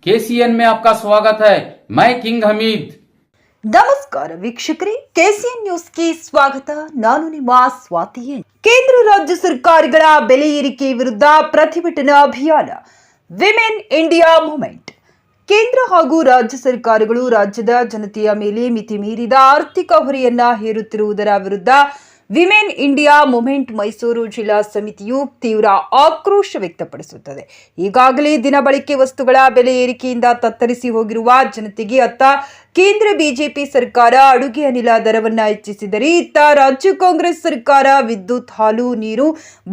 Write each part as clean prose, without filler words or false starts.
KCN में आपका स्वागत है। मैं किंग हमीद। ನಮಸ್ಕಾರ ವೀಕ್ಷಕರೇ, ಕೆಸಿಎನ್ ನ್ಯೂಸ್ಗೆ ಸ್ವಾಗತ. ನಾನು ನಿಮ್ಮ ಸ್ವಾತಿ ಎನ್. ಕೇಂದ್ರ ರಾಜ್ಯ ಸರ್ಕಾರಗಳ ಬೆಲೆ ಏರಿಕೆ ವಿರುದ್ಧ ಪ್ರತಿಭಟನಾ ಅಭಿಯಾನ ವಿಮೆನ್ ಇಂಡಿಯಾ ಮೂವ್ಮೆಂಟ್. ಕೇಂದ್ರ ಹಾಗೂ ರಾಜ್ಯ ಸರ್ಕಾರಗಳು ರಾಜ್ಯದ ಜನತೆಯ ಮೇಲೆ ಮಿತಿ ಮೀರಿದ ಆರ್ಥಿಕ ಹೊರೆಯನ್ನ ಹೇರುತ್ತಿರುವುದರ ವಿರುದ್ಧ ವಿಮೆನ್ ಇಂಡಿಯಾ ಮೂವ್ಮೆಂಟ್ ಮೈಸೂರು ಜಿಲ್ಲಾ ಸಮಿತಿಯು ತೀವ್ರ ಆಕ್ರೋಶ ವ್ಯಕ್ತಪಡಿಸುತ್ತದೆ. ಈಗಾಗಲೇ ದಿನಬಳಕೆ ವಸ್ತುಗಳ ಬೆಲೆ ಏರಿಕೆಯಿಂದ ತತ್ತರಿಸಿ ಹೋಗಿರುವ ಜನತೆಗೆ ಅತ್ತ ಕೇಂದ್ರ ಬಿಜೆಪಿ ಸರ್ಕಾರ ಅಡುಗೆ ಅನಿಲ ದರವನ್ನ ಹೆಚ್ಚಿಸಿದರೆ, ಇತ್ತ ರಾಜ್ಯ ಕಾಂಗ್ರೆಸ್ ಸರ್ಕಾರ ವಿದ್ಯುತ್, ಹಾಲು, ನೀರು,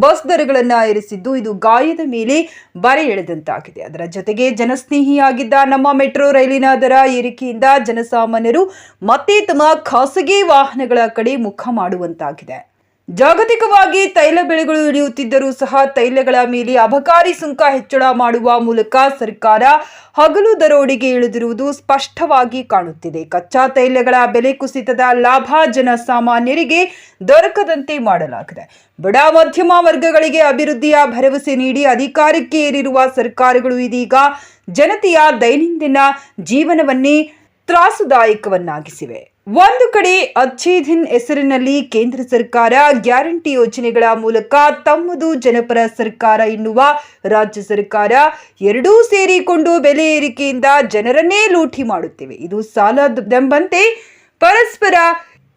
ಬಸ್ ದರಗಳನ್ನ ಏರಿಸಿದ್ದು ಇದು ಗಾಯದ ಮೇಲೆ ಬರೆ ಎಳೆದಂತಾಗಿದೆ. ಅದರ ಜೊತೆಗೆ ಜನಸ್ನೇಹಿಯಾಗಿದ್ದ ನಮ್ಮ ಮೆಟ್ರೋ ರೈಲಿನ ದರ ಏರಿಕೆಯಿಂದ ಜನಸಾಮಾನ್ಯರು ಮತ್ತೆ ತಮ್ಮ ಖಾಸಗಿ ವಾಹನಗಳ ಕಡೆ ಮುಖ ಮಾಡುವಂತಾಗಿದೆ. ಜಾಗತಿಕವಾಗಿ ತೈಲ ಬೆಲೆಗಳು ಇಳಿಯುತ್ತಿದ್ದರೂ ಸಹ ತೈಲಗಳ ಮೇಲೆ ಅಬಕಾರಿ ಸುಂಕ ಹೆಚ್ಚಳ ಮಾಡುವ ಮೂಲಕ ಸರ್ಕಾರ ಹಗಲು ದರೋಡೆಗೆ ಇಳಿದಿರುವುದು ಸ್ಪಷ್ಟವಾಗಿ ಕಾಣುತ್ತಿದೆ. ಕಚ್ಚಾ ತೈಲಗಳ ಬೆಲೆ ಕುಸಿತದ ಲಾಭ ಜನಸಾಮಾನ್ಯರಿಗೆ ದೊರಕದಂತೆ ಮಾಡಲಾಗಿದೆ. ಬಡ ಮಧ್ಯಮ ವರ್ಗಗಳಿಗೆ ಅಭಿವೃದ್ಧಿಯ ಭರವಸೆ ನೀಡಿ ಅಧಿಕಾರಕ್ಕೆ ಏರಿರುವ ಸರ್ಕಾರಗಳು ಇದೀಗ ಜನತೆಯ ದೈನಂದಿನ ಜೀವನವನ್ನೇ ತ್ರಾಸದಾಯಕವನ್ನಾಗಿಸಿವೆ. ಒಂದು ಕಡೆ ಅಚ್ಚೇ ದಿನ್ ಹೆಸರಿನಲ್ಲಿ ಕೇಂದ್ರ ಸರ್ಕಾರ ಗ್ಯಾರಂಟಿ ಯೋಜನೆಗಳ ಮೂಲಕ ತಮ್ಮದು ಜನಪರ ಸರ್ಕಾರ ಎನ್ನುವ ರಾಜ್ಯ ಸರ್ಕಾರ ಎರಡೂ ಸೇರಿಕೊಂಡು ಬೆಲೆ ಏರಿಕೆಯಿಂದ ಜನರನ್ನೇ ಲೂಟಿ ಮಾಡುತ್ತಿವೆ. ಇದು ಸಾಲದೆಂಬಂತೆ ಪರಸ್ಪರ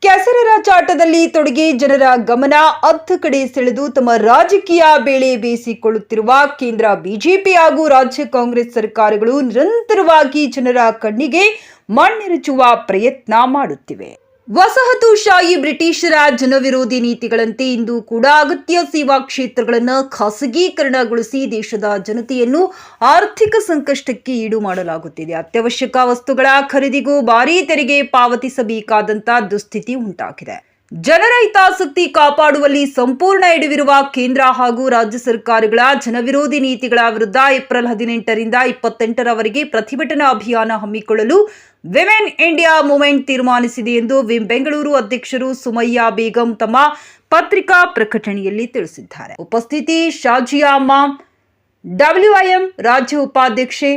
ಕೆಸರಚಾಟದಲ್ಲಿ ತೊಡಗಿ ಜನರ ಗಮನ ಅತ್ತ ಕಡೆ ಸೆಳೆದು ತಮ್ಮ ರಾಜಕೀಯ ಬೇಳೆ ಬೇಯಿಸಿಕೊಳ್ಳುತ್ತಿರುವ ಕೇಂದ್ರ ಬಿಜೆಪಿ ಹಾಗೂ ರಾಜ್ಯ ಕಾಂಗ್ರೆಸ್ ಸರ್ಕಾರಗಳು ನಿರಂತರವಾಗಿ ಜನರ ಕಣ್ಣಿಗೆ ಮಣ್ಣೆರಚುವ ಪ್ರಯತ್ನ ಮಾಡುತ್ತಿವೆ. ವಸಾಹತುಶಾಹಿ ಬ್ರಿಟಿಷರ ಜನವಿರೋಧಿ ನೀತಿಗಳಂತೆ ಇಂದು ಕೂಡ ಅಗತ್ಯ ಸೇವಾ ಕ್ಷೇತ್ರಗಳನ್ನು ಖಾಸಗೀಕರಣಗೊಳಿಸಿ ದೇಶದ ಜನತೆಯನ್ನು ಆರ್ಥಿಕ ಸಂಕಷ್ಟಕ್ಕೆ ಈಡು ಮಾಡಲಾಗುತ್ತಿದೆ. ಅತ್ಯವಶ್ಯಕ ವಸ್ತುಗಳ ಖರೀದಿಗೂ ಭಾರೀ ತೆರಿಗೆ ಪಾವತಿಸಬೇಕಾದಂತ ದುಸ್ಥಿತಿ ಉಂಟಾಗಿದೆ. ಜನರ ಹಿತಾಸಕ್ತಿ ಕಾಪಾಡುವಲ್ಲಿ ಸಂಪೂರ್ಣ ಎಡವಿರುವ ಕೇಂದ್ರ ಹಾಗೂ ರಾಜ್ಯ ಸರ್ಕಾರಗಳ ಜನವಿರೋಧಿ ನೀತಿಗಳ ವಿರುದ್ಧ ಏಪ್ರಿಲ್ 18ರಿಂದ 28ರವರೆಗೆ ಪ್ರತಿಭಟನಾ ಅಭಿಯಾನ ಹಮ್ಮಿಕೊಳ್ಳಲು ವಿಮೆನ್ ಇಂಡಿಯಾ ಮೂವ್ಮೆಂಟ್ ತೀರ್ಮಾನಿಸಿದೆ ಎಂದು ವಿಮ್ ಬೆಂಗಳೂರು ಅಧ್ಯಕ್ಷರು ಸುಮಯ್ಯ ಬೇಗಂ ತಮ್ಮ ಪತ್ರಿಕಾ ಪ್ರಕಟಣೆಯಲ್ಲಿ ತಿಳಿಸಿದ್ದಾರೆ. ಉಪಸ್ಥಿತಿ ಶಾಜಿಯಾ ಅಮ್ಮಾಂ, WIM ರಾಜ್ಯ ಉಪಾಧ್ಯಕ್ಷೆ,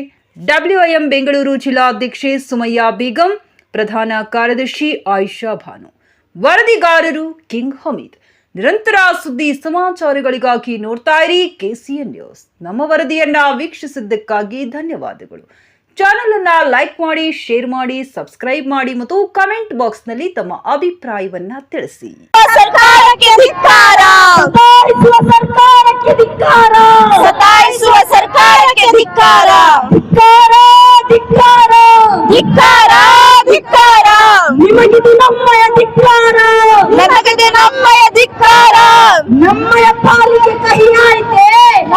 WIM ಬೆಂಗಳೂರು ಜಿಲ್ಲಾಧ್ಯಕ್ಷೆ ಸುಮಯ್ಯ ಬೇಗಂ, ಪ್ರಧಾನ ಕಾರ್ಯದರ್ಶಿ ಆಯಿಷಾ ಭಾನು. ವರದಿಗಾರರು ಕಿಂಗ್ ಹಮೀದ್. ನಿರಂತರ ಸುದ್ದಿ ಸಮಾಚಾರಗಳಿಗಾಗಿ ನೋಡ್ತಾ ಇರಿ ಕೆಸಿಎನ್ ನ್ಯೂಸ್. ನಮ್ಮ ವರದಿಯನ್ನ ವೀಕ್ಷಿಸಿದ್ದಕ್ಕಾಗಿ ಧನ್ಯವಾದಗಳು. ಚಾನೆಲ್ ಅನ್ನ ಲೈಕ್ ಮಾಡಿ, ಶೇರ್ ಮಾಡಿ, ಸಬ್ಸ್ಕ್ರೈಬ್ ಮಾಡಿ ಮತ್ತು ಕಮೆಂಟ್ ಬಾಕ್ಸ್ ನಲ್ಲಿ ತಮ್ಮ ಅಭಿಪ್ರಾಯವನ್ನ ತಿಳಿಸಿ. ಸರ್ಕಾರಕ್ಕೆ ಧಿಕ್ಕಾರ, ಸರ್ಕಾರಕ್ಕೆ ಧಿಕ್ಕಾರ, ಸತಾಯಿಸುವ ಸರ್ಕಾರಕ್ಕೆ ಧಿಕ್ಕಾರ, ಧಿಕ್ಕಾರ, ಧಿಕ್ಕಾರ, ಧಿಕ್ಕಾರ, ಧಿಕ್ಕಾರ. ನಿಮಗಿದು ನಮ್ಮಯ ಧಿಕ್ಕಾರ, ನಮಗಿದೆ ನಮ್ಮಯ ಧಿಕ್ಕಾರ. ನಮ್ಮಯ ಪಾಲಿಗೆ ಕಹಿ ಆಯ್ತೆ,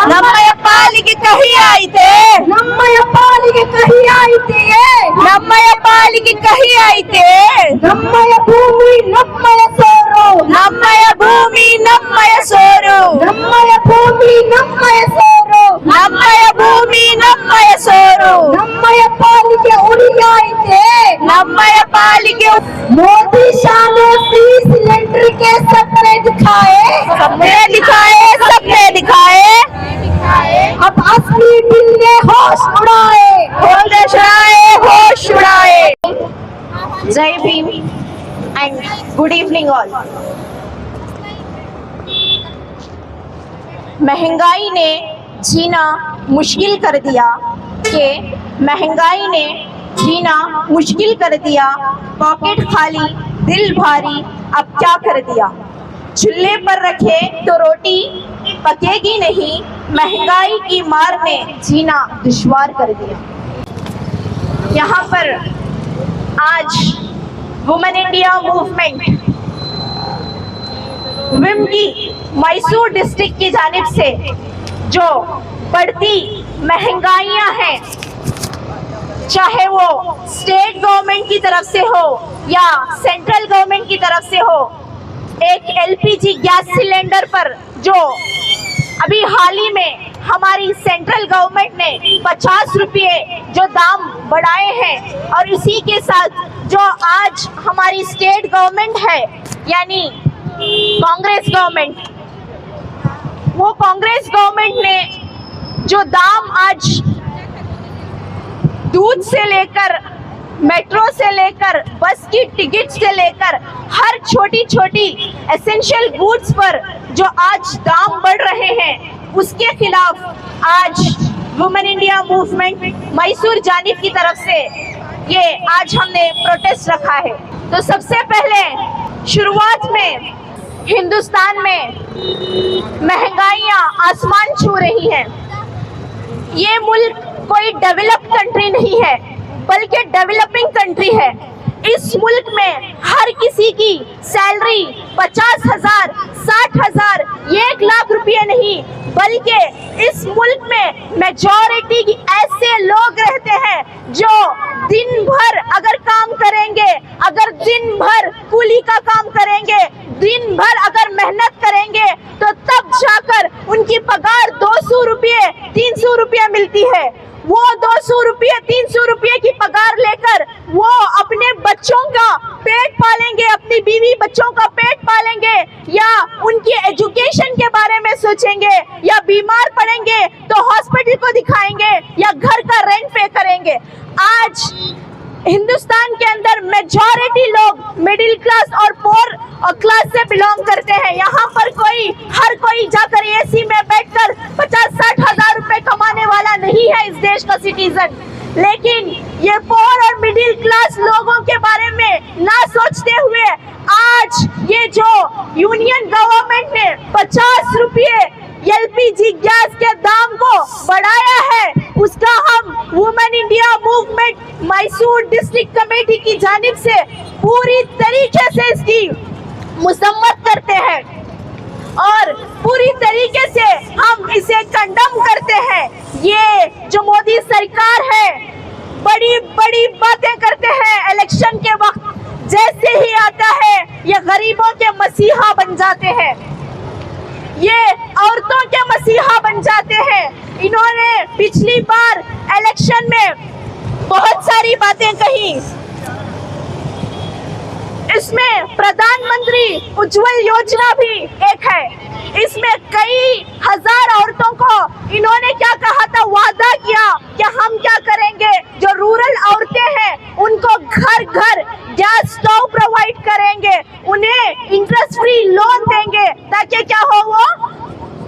ನಮ್ಮಯ ಪಾಲಿಗೆ ಕಹಿ ಆಯ್ತೆ, ನಮ್ಮಯ ಪಾಲಿಗೆ ಕಹಿ ಆಯ್ತೆಯೇ, ನಮ್ಮಯ ಪಾಲಿಗೆ ಕಹಿ ಆಯ್ತೆ. ನಮ್ಮಯ ಭೂಮಿ ನಮ್ಮಯ ಸೋರು, ನಮ್ಮಯ ಭೂಮಿ ನಮ್ಮಯ ಸೋರು, ನಮ್ಮಯ ಭೂಮಿ ನಮ್ಮಯ ಸೋರು, ನಮ್ಮಯ ಭೂಮಿ ನಮ್ಮಯ ಸೋರು. ನಮ್ಮಯ ಪಾಲಿಗೆ ಉಳಿಯಾಯ್ತೆ, ನಮ್ಮಯ ಪಾಲಿಗೆ. मोदी शाह ने फ्री सिलेंडर के सपने दिखाए, सपने दिखाए, सपने दिखाए. अब असली दिल ने होश उड़ाए, होश उड़ाए, होश उड़ाए. जय Bhim and good evening all. महंगाई ने जीना मुश्किल कर दिया, कि महंगाई ने जीना मुश्किल कर दिया. पॉकेट खाली दिल भारी, अब क्या कर दिया. चूल्हे पर रखे तो रोटी पकेगी नहीं, महंगाई की मार ने जीना दुश्वार कर दिया. यहाँ पर आज वुमेन इंडिया मूवमेंट विम की मैसूर डिस्ट्रिक्ट की जानिब से जो बढ़ती महंगाइयाँ हैं, चाहे वो स्टेट गवर्नमेंट की तरफ से हो या सेंट्रल गवर्नमेंट की तरफ से हो, एक LPG गैस सिलेंडर पर जो अभी हाल ही में हमारी सेंट्रल गवर्नमेंट ने 50 रुपये जो दाम बढ़ाए हैं, और इसी के साथ जो आज हमारी स्टेट गवर्नमेंट है यानी कांग्रेस गवर्नमेंट, वो कांग्रेस गवर्नमेंट ने जो दाम आज दूध से लेकर मेट्रो से लेकर बस की टिकट से लेकर हर छोटी छोटी एसेंशियल गुड्स पर जो आज दाम बढ़ रहे हैं, उसके खिलाफ आज वुमेन इंडिया मूवमेंट मैसूर जानिब की तरफ से ये आज हमने प्रोटेस्ट रखा है। तो सबसे पहले शुरुआत में हिंदुस्तान में महंगाइयाँ आसमान छू रही हैं। ये मुल्क कोई डेवलप्ड कंट्री नहीं है, बल्कि डेवलपिंग कंट्री है। इस मुल्क में हर किसी की सैलरी 50,000, 60,000, 1 लाख रुपये नहीं, बल्कि इस मुल्क में मेजॉरिटी ऐसे लोग रहते हैं जो दिन भर अगर काम करेंगे, अगर दिन भर कूली का काम करेंगे, दिन भर अगर मेहनत करेंगे, तो तब जाकर उनकी पगार 200 रुपये, 300 रुपये मिलती है। वो 200 रुपये, 300 रुपये की पगार लेकर वो अपने बच्चों का पेट पालेंगे, अपनी बीवी बच्चों का पेट पालेंगे, या उनकी एजुकेशन के बारे में सोचेंगे, या बीमार पड़ेंगे तो हॉस्पिटल को दिखाएंगे, या घर का रेंट पे करेंगे। आज हिंदुस्तान के अंदर मेजॉरिटी लोग मिडिल क्लास और पोर क्लास से बिलोंग करते हैं। यहाँ पर हर कोई जाकर एसी में बैठकर 50-60 हजार रुपए कमाने वाला नहीं है इस देश का सिटीजन। लेकिन ये पोर और मिडिल क्लास लोगों के बारे में ना सोचते हुए आज ये जो यूनियन गवर्नमेंट ने 50 रुपये एलपीजी गैस के दाम को बढ़ाया है, उसका हम women India movement Mysore district committee की जानिब से पूरी तरीके से इसकी मुसम्मत करते हैं और पूरी तरीके से हम इसे कंडम करते हैं। ये जो मोदी सरकार है, बड़ी बड़ी बातें करते हैं इलेक्शन के वक्त, जैसे ही आता है ये गरीबों के मसीहा बन जाते हैं, ये औरतों के मसीहा बन जाते हैं। इन्होंने पिछली बार इलेक्शन में बहुत सारी बातें कही। इसमें प्रधानमंत्री उज्जवल योजना भी एक है। इसमें कई हजार औरतों को इन्होंने क्या कहा था, वादा किया कि हम क्या करेंगे, जो रूरल औरतें हैं उनको घर घर गैस स्टोव प्रोवाइड करेंगे, उन्हें इंटरेस्ट फ्री लोन देंगे, ताकि क्या हो, वो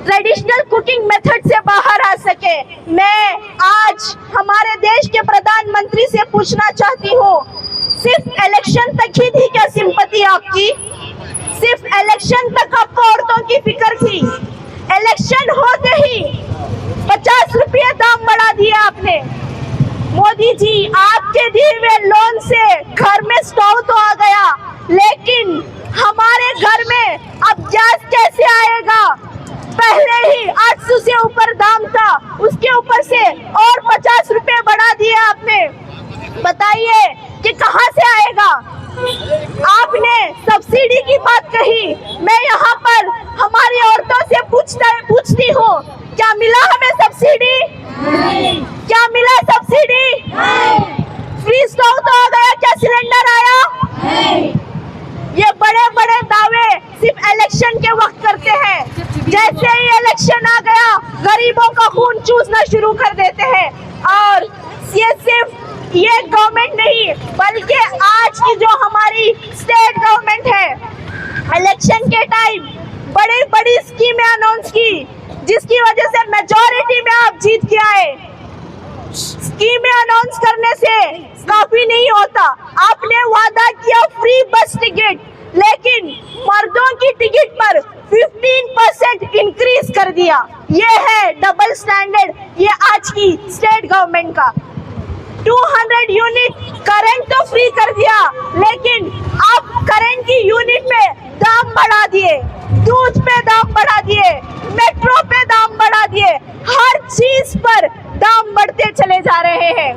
ट्रेडिशनल कुकिंग मेथड से बाहर आ सके। मैं आज हमारे देश के प्रधानमंत्री से पूछना चाहती हूँ, सिर्फ इलेक्शन तक ही थी क्या सिंपैथी आपकी? सिर्फ इलेक्शन तक आपको औरतों की फिक्र थी? इलेक्शन होते ही 50 रुपये दाम बढ़ा दिया आपने। मोदी जी, आपके दिए हुए लोन से घर में स्टोव तो आ गया, लेकिन हमारे घर में अब गैस कैसे आएगा? पहले ही 800 से ऊपर दाम था, उसके ऊपर से और 50 रुपये बढ़ा दिए आपने। बताइए कि कहां से आएगा? आपने सब्सिडी की बात कही। मैं यहाँ पर हमारी औरतों से पूछती हूँ, क्या मिला हमें सब्सिडी? क्या मिला सब्सिडी? फ्री स्टोव तो आ गया, क्या सिलेंडर आया? ये बड़े बड़े दावे सिर्फ इलेक्शन के वक्त करते हैं। जैसे ही इलेक्शन आ गया, गरीबों का खून चूसना शुरू कर देते हैं। और ये सिर्फ ये गवर्नमेंट नहीं, बल्कि आज की जो हमारी स्टेट गवर्नमेंट है, इलेक्शन के टाइम बड़ी बड़ी स्कीमें अनाउंस की, जिसकी वजह से मेजॉरिटी में आप जीत के आए। स्कीमें अनाउंस करने से काफी नहीं होता। आपने वादा किया फ्री बस टिकट, लेकिन मर्दों की टिकट पर 15% इंक्रीज कर दिया। ये है डबल स्टैंडर्ड, ये आज की स्टेट गवर्नमेंट का। 200 यूनिट करंट तो फ्री कर दिया, लेकिन आप करंट की यूनिट पे दाम बढ़ा दिए, दूध पे दाम बढ़ा दिए, मेट्रो पे दाम बढ़ा दिए, हर चीज पर दाम बढ़ते चले जा रहे हैं।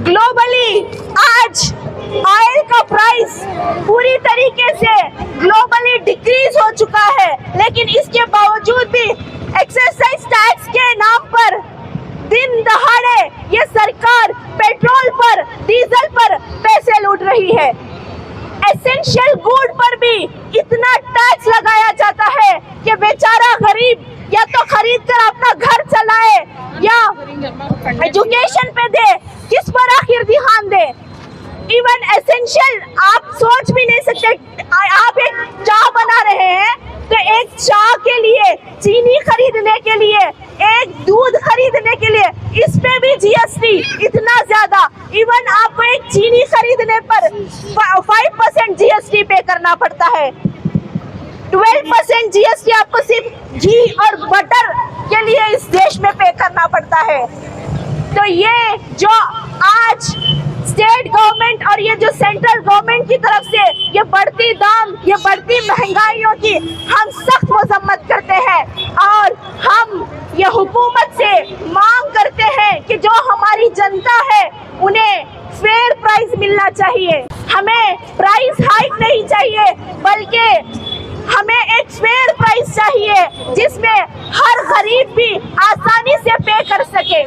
ग्लोबली आज ऑयल का प्राइस पूरी तरीके से ग्लोबली डिक्रीज हो चुका है, लेकिन इसके बावजूद भी एक्साइज टैक्स के नाम पर दिन दहाड़े ये सरकार पेट्रोल पर, डीजल पर पैसे लूट रही है। एसेंशियल गुड पर भी इतना टैक्स लगाया जाता है कि बेचारा गरीब या तो खरीद कर अपना घर चलाए या एजुकेशन पे दे एसेंशियल आप सोच भी नहीं सकते। आप एक चाय बना रहे हैं तो एक चाय के लिए चीनी खरीदने के लिए, एक दूध खरीदने के लिए, इस पे भी जीएसटी इतना ज्यादा। इवन आपको एक चीनी खरीदने पर 5% जीएसटी पे करना पड़ता है। 12% जीएसटी आपको सिर्फ घी और बटर के लिए इस देश में पे करना पड़ता है। तो ये जो आज स्टेट गवर्नमेंट और ये जो सेंट्रल गवर्नमेंट की तरफ से ये बढ़ती दाम, ये बढ़ती महंगाइयों की हम सख्त मजम्मत करते हैं और हम ये हुकूमत से मांग करते हैं कि जो हमारी जनता है उन्हें फेयर प्राइस मिलना चाहिए। हमें प्राइस हाइक नहीं चाहिए, बल्कि हमें एक फेयर प्राइस चाहिए जिसमें हर गरीब भी आसानी से पे कर सके।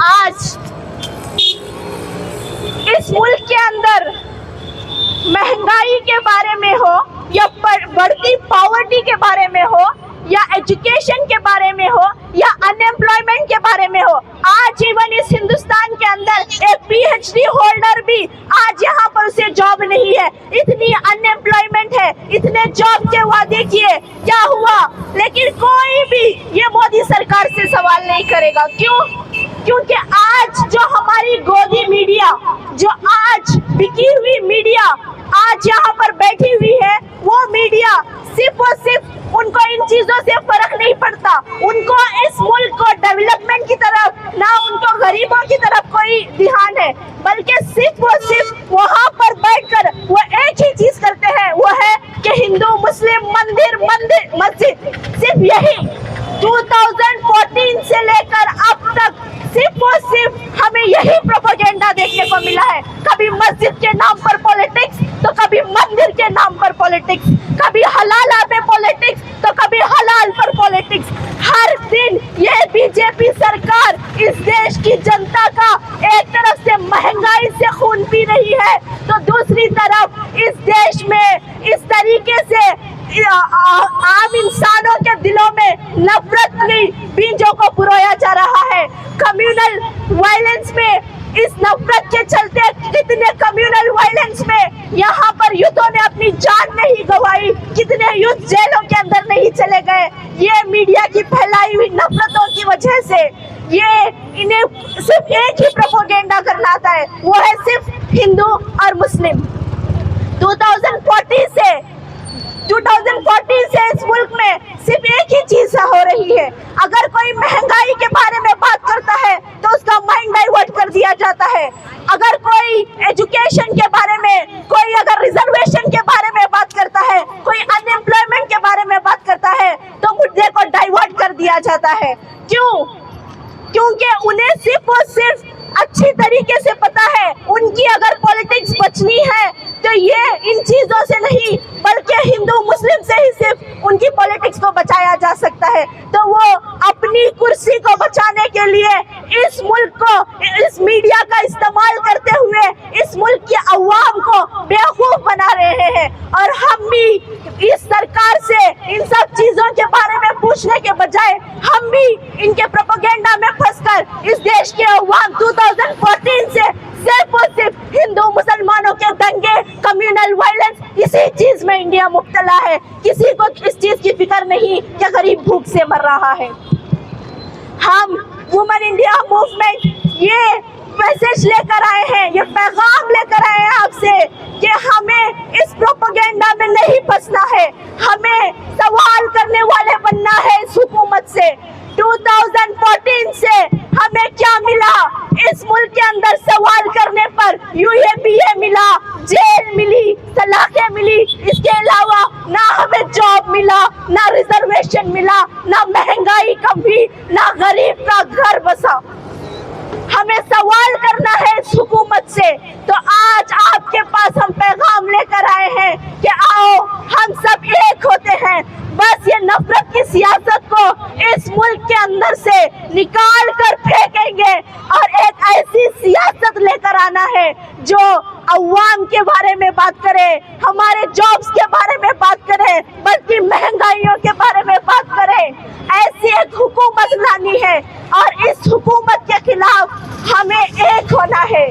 आज इस मुल्क के अंदर महंगाई के बारे में हो या बढ़ती पॉवर्टी के बारे में हो या एजुकेशन के बारे में हो या अनएम्प्लॉयमेंट के बारे में हो, आज इवन इस हिंदुस्तान के अंदर एक पीएचडी होल्डर भी आज यहाँ पर उसे जॉब नहीं है। इतनी अनएम्प्लॉयमेंट है, इतने जॉब के वादे किए, क्या हुआ? लेकिन कोई भी ये मोदी सरकार से सवाल नहीं करेगा। क्यों? क्योंकि आज जो हमारी गोदी मीडिया, जो आज बिकी हुई मीडिया आज यहाँ पर बैठी हुई है, वो मीडिया सिर्फ और सिर्फ उनको इन चीजों से फर्क नहीं पड़ता। उनको इस मुल्क को डेवलपमेंट की तरफ, ना उनको गरीबों की तरफ कोई ध्यान है, बल्कि सिर्फ और सिर्फ वहाँ पर बैठकर वो एक ही चीज करते हैं, वो है कि हिंदू मुस्लिम मंदिर मस्जिद। सिर्फ यही 2014 से लेकर अब तक सिर्फ और सिर्फ हमें यही प्रोपेगेंडा देखने को मिला है। कभी मस्जिद के नाम पर पॉलिटिक्स तो कभी मंदिर के नाम पर पॉलिटिक्स, कभी हलाला पे पॉलिटिक्स तो कभी हलाल पर पॉलिटिक्स। हर दिन ये बीजेपी सरकार इस देश की जनता का एक तरफ से महंगाई से खून पी रही है, तो दूसरी तरफ इस देश में इस तरीके से आम इंसानों के दिलों में नफरत की बीजों को पुरोया जा रहा है। कम्युनल वायलेंस में, इस नफरत के चलते कितने कम्युनल वायलेंस में यहाँ पर युद्धों ने अपनी जान नहीं गंवाई, कितने युद्ध जेलों के अंदर नहीं चले गए। ये मीडिया की फैलाई हुई नफरतों की वजह से ये इन्हें सिर्फ एक ही प्रोपेगेंडा करना आता है, वो है सिर्फ हिंदू और मुस्लिम। 2014 से इस मुल्क में सिर्फ एक ही चीज हो रही है। अगर कोई महंगाई के बारे में बात करता है तो उसका माइंड डाइवर्ट कर दिया जाता है। अगर कोई एजुकेशन के बारे में, कोई अगर रिजर्वेशन के बारे में बात करता है, कोई अनएम्प्लॉयमेंट के बारे में बात करता है तो मुद्दे को डाइवर्ट कर दिया जाता है। क्यों? क्योंकि उन्हें सिर्फ और सिर्फ अच्छी तरीके से पता है उनकी अगर पॉलिटिक्स बचनी है तो ये इन चीजों से नहीं, बल्कि हिंदू मुस्लिम से ही सिर्फ उनकी पॉलिटिक्स को बचाया जा सकता है। तो वो अपनी कुर्सी को बचाने के लिए इस मुल्क को, इस मीडिया का इस्तेमाल करते हुए इस मुल्क की अवाम को बेवकूफ बना रहे हैं। और हम भी इस सरकार से इन सब चीजों के बारे में पूछने के बजाय हम भी इनके प्रोपेगेंडा में फंसकर इस देश के अवाम 2014 से सिर्फ और सिर्फ हिंदू मुसलमानों के दंगे, कम्युनल वायलेंस, इसी चीज में इंडिया मुब्तला है। किसी को इस चीज की फिक्र नहीं कि गरीब भूख से मर रहा है। हम वुमेन इंडिया मूवमेंट ये मैसेज लेकर आए हैं, ये पैगाम लेकर आए हैं आपसे कि हमें इस प्रोपेगेंडा में नहीं फंसना है, हमें सवाल करने वाले बनना है इस हुकूमत से। 2014 से हमें क्या मिला? इस मुल्क के अंदर सवाल करने पर यूएपीए मिला, जेल मिली, सलाखें मिली, इसके अलावा ना हमें जॉब मिला, ना रिजर्वेशन मिला, ना महंगाई कम हुई, ना गरीब का घर बसा। हमें सवाल करना है इस हुकूमत से। तो आज आपके पास हम पैगाम लेकर आए हैं कि आओ हम सब एक होते हैं, बस ये नफरत की सियासत को इस मुल्क के अंदर से निकाल कर फेंकेंगे और एक ऐसी सियासत लेकर आना है जो अवाम के बारे में बात करे, हमारे जॉब्स के बारे में बात करे, बल्कि महंगाइयों के बारे में बात करे। ऐसी एक हुकूमत लानी है और इस हुकूमत के खिलाफ हमें एक होना है।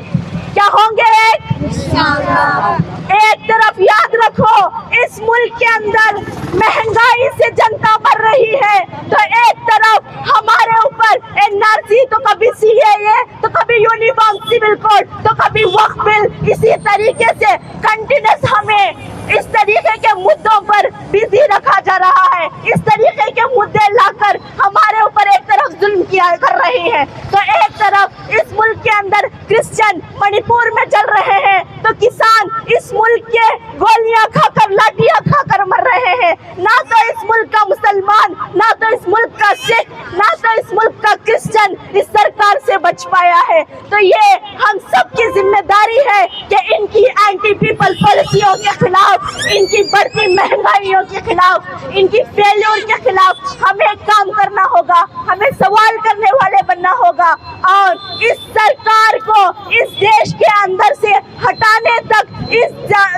क्या होंगे एक? एक तरफ याद रखो, इस मुल्क के अंदर महंगाई से जनता मर रही है, तो एक तरफ हमारे ऊपर एनआरसी, तो कभी सीएए, तो कभी यूनिफॉर्म सिविल कोड, तो कभी वक्फ बिल, इसी तरीके से कंटिन्यूस हमें इस तरीके के मुद्दों पर बिजी रखा जा रहा है। इस तरीके के मुद्दे लाकर हमारे ऊपर एक तरफ जुल्म किया कर रहे हैं, तो एक तरफ इस मुल्क के अंदर क्रिश्चियन मणिपुर में चल रहे हैं, तो किसान इस मुल्क के गोलियां खाकर, लाठियां खाकर मर रहे हैं। ना तो इस मुल्क का मुसलमान, ना तो इस मुल्क का सिख, ना तो इस मुल्क का क्रिश्चियन इस सरकार से बच पाया है। तो ये हम सबकी जिम्मेदारी है कि इनकी एंटी पीपल पॉलिसियों के खिलाफ, इनकी बढ़ती महंगाइयों के खिलाफ, इनकी फेल्योर के खिलाफ हमें काम करना होगा, हमें सवाल करने वाले बनना होगा और इस सरकार को इस देश के अंदर से हटाने तक, इस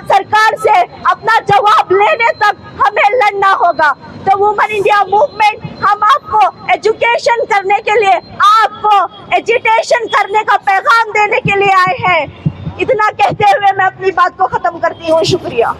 सरकार से अपना जवाब लेने तक हमें लड़ना होगा। तो वुमेन इंडिया मूवमेंट हम आपको एजुकेशन करने के लिए, आपको एजिटेशन करने का पैगाम देने के लिए आए हैं। इतना कहते हुए मैं अपनी बात को खत्म करती हूँ। शुक्रिया।